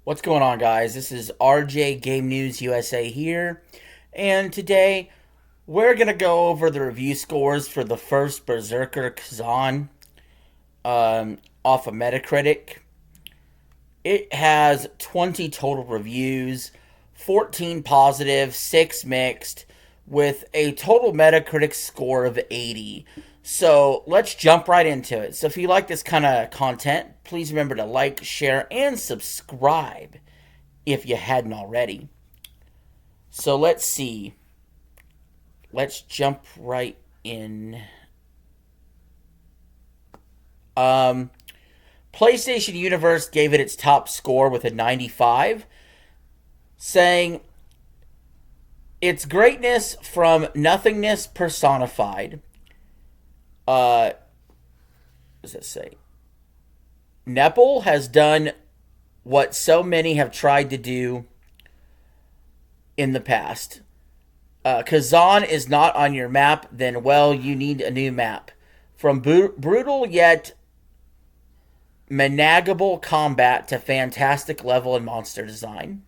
What's going on, guys? This is RJ Game News USA here, and today we're gonna go over the review scores for the first Berserker Khazan off of Metacritic. It has 20 total reviews, 14 positive, 6 mixed, with a total Metacritic score of 80. So let's jump right into it. So if you like this kind of content, please remember to like, share, and subscribe if you hadn't already. So let's see. Let's jump right in. PlayStation Universe gave it its top score with a 95, saying it's greatness from nothingness personified. What does it say? Nepal has done what so many have tried to do in the past. Khazan is not on your map, then, well, you need a new map. From brutal yet managable combat to fantastic level and monster design.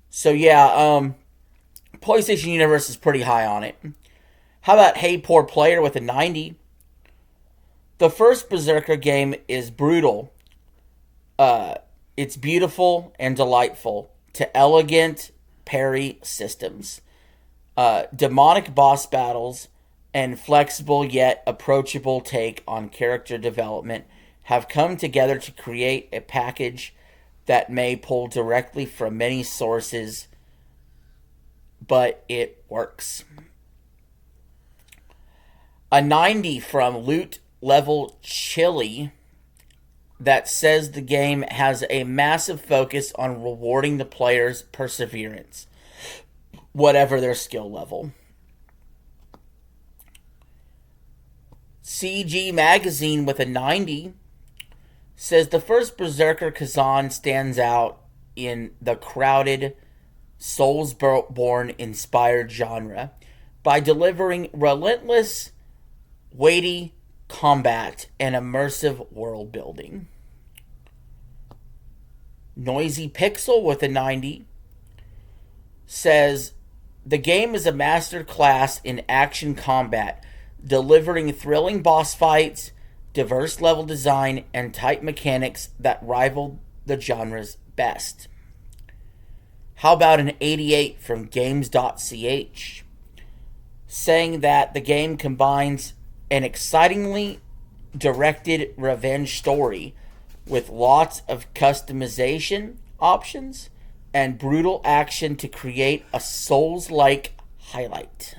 So, yeah, PlayStation Universe is pretty high on it. How about Hey Poor Player with a 90? The first Berserker game is brutal. It's beautiful and delightful to elegant parry systems, demonic boss battles, and flexible yet approachable take on character development have come together to create a package that may pull directly from many sources, but it works. A 90 from Loot Level Chili that says the game has a massive focus on rewarding the player's perseverance, whatever their skill level. CG Magazine with a 90 says the first Berserker Khazan stands out in the crowded, Soulsborne inspired genre by delivering relentless, weighty combat and immersive world building. Noisy Pixel with a 90 says the game is a master class in action combat, delivering thrilling boss fights, diverse level design, and tight mechanics that rival the genre's best. How about an 88 from Games.ch, saying that the game combines an excitingly directed revenge story with lots of customization options and brutal action to create a Souls-like highlight.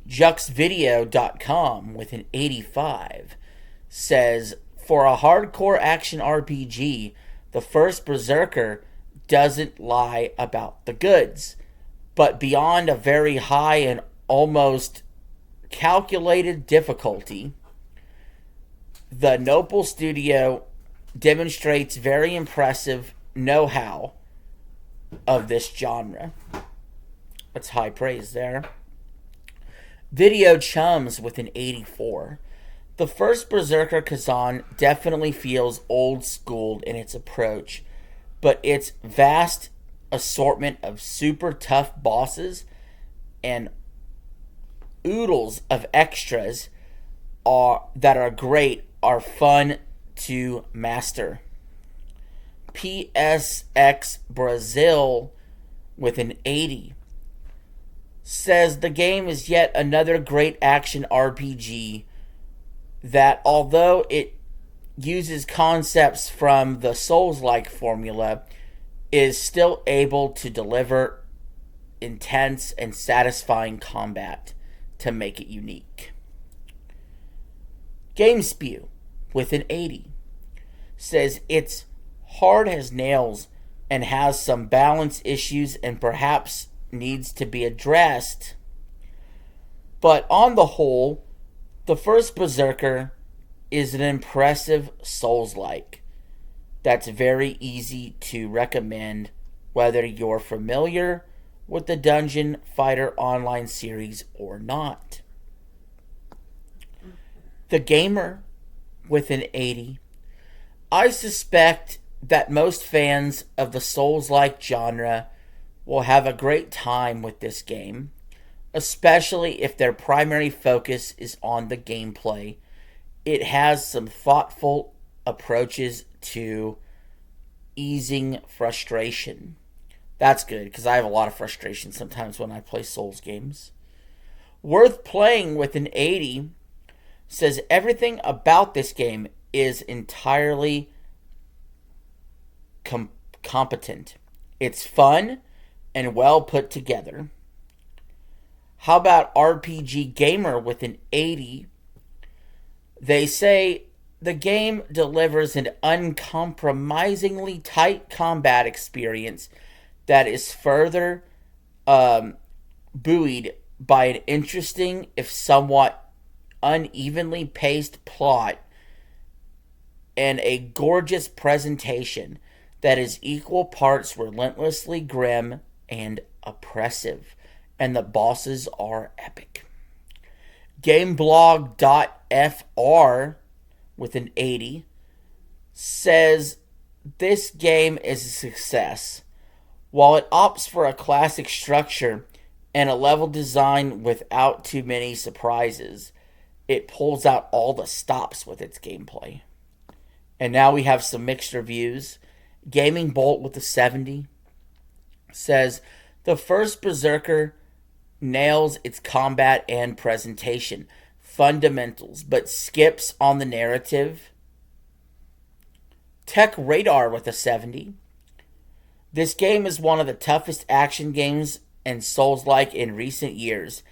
JuxVideo.com with an 85 says, for a hardcore action RPG, the first Berserker doesn't lie about the goods, but beyond a very high and almost calculated difficulty, the Nopal Studio demonstrates very impressive know-how of this genre. That's high praise there. Video Chums with an 84. The first Berserker Khazan definitely feels old-schooled in its approach, but its vast assortment of super tough bosses and oodles of extras that are great are fun to master. PSX Brazil with an 80 says the game is yet another great action RPG that, although it uses concepts from the Souls-like formula, is still able to deliver intense and satisfying combat to make it unique. GameSpew with an 80 says it's hard as nails and has some balance issues and perhaps needs to be addressed, but on the whole, the first Berserker is an impressive Souls-like that's very easy to recommend whether you're familiar with the Dungeon Fighter Online series or not. The Gamer with an 80 I suspect that most fans of the Souls-like genre will have a great time with this game, especially if their primary focus is on the gameplay. It has some thoughtful approaches to easing frustration. That's good, because I have a lot of frustration sometimes when I play Souls games. Worth playing with an 80 says everything about this game is entirely competent. It's fun and well put together. How about RPG Gamer with an 80? They say the game delivers an uncompromisingly tight combat experience that is further buoyed by an interesting, if somewhat unevenly paced plot and a gorgeous presentation that is equal parts relentlessly grim and oppressive. And the bosses are epic. Gameblog.fr with an 80 says this game is a success. While it opts for a classic structure and a level design without too many surprises, it pulls out all the stops with its gameplay. And now we have some mixed reviews. Gaming Bolt with a 70 says the First Berserker nails its combat and presentation fundamentals, but skips on the narrative. Tech Radar with a 70. This game is one of the toughest action games and Souls-like in recent years.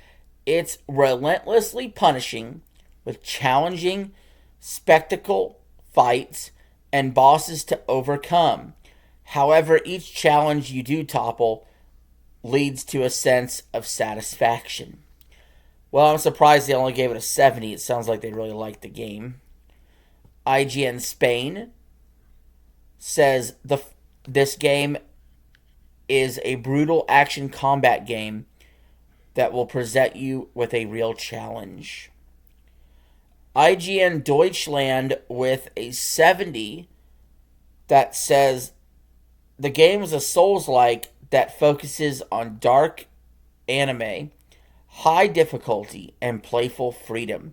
It's relentlessly punishing with challenging spectacle fights and bosses to overcome. However, each challenge you do topple leads to a sense of satisfaction. Well, I'm surprised they only gave it a 70. It sounds like they really liked the game. IGN Spain says this game is a brutal action combat game that will present you with a real challenge. IGN Deutschland with a 70 that says the game is a Souls-like that focuses on dark anime, high difficulty, and playful freedom,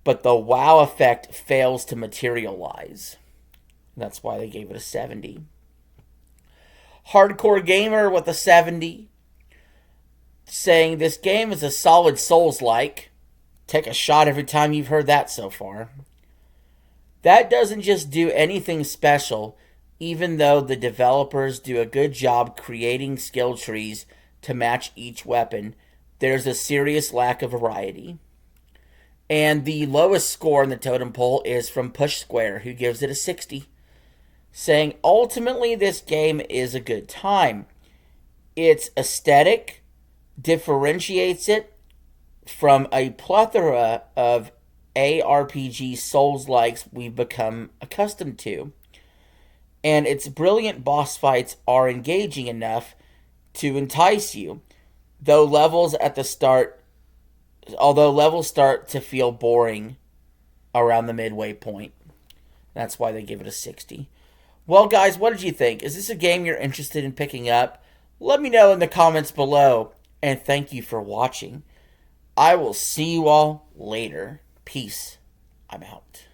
but the wow effect fails to materialize. That's why they gave it a 70. Hardcore Gamer with a 70, saying this game is a solid Souls-like. Take a shot every time you've heard that so far. That doesn't just do anything special, even though the developers do a good job creating skill trees to match each weapon. There's a serious lack of variety. And the lowest score in the totem pole is from Push Square, who gives it a 60, saying ultimately this game is a good time. Its aesthetic differentiates it from a plethora of ARPG Souls-likes we've become accustomed to. And its brilliant boss fights are engaging enough to entice you, although levels start to feel boring around the midway point. That's why they give it a 60. Well, guys, what did you think? Is this a game you're interested in picking up? Let me know in the comments below, and thank you for watching. I will see you all later. Peace. I'm out.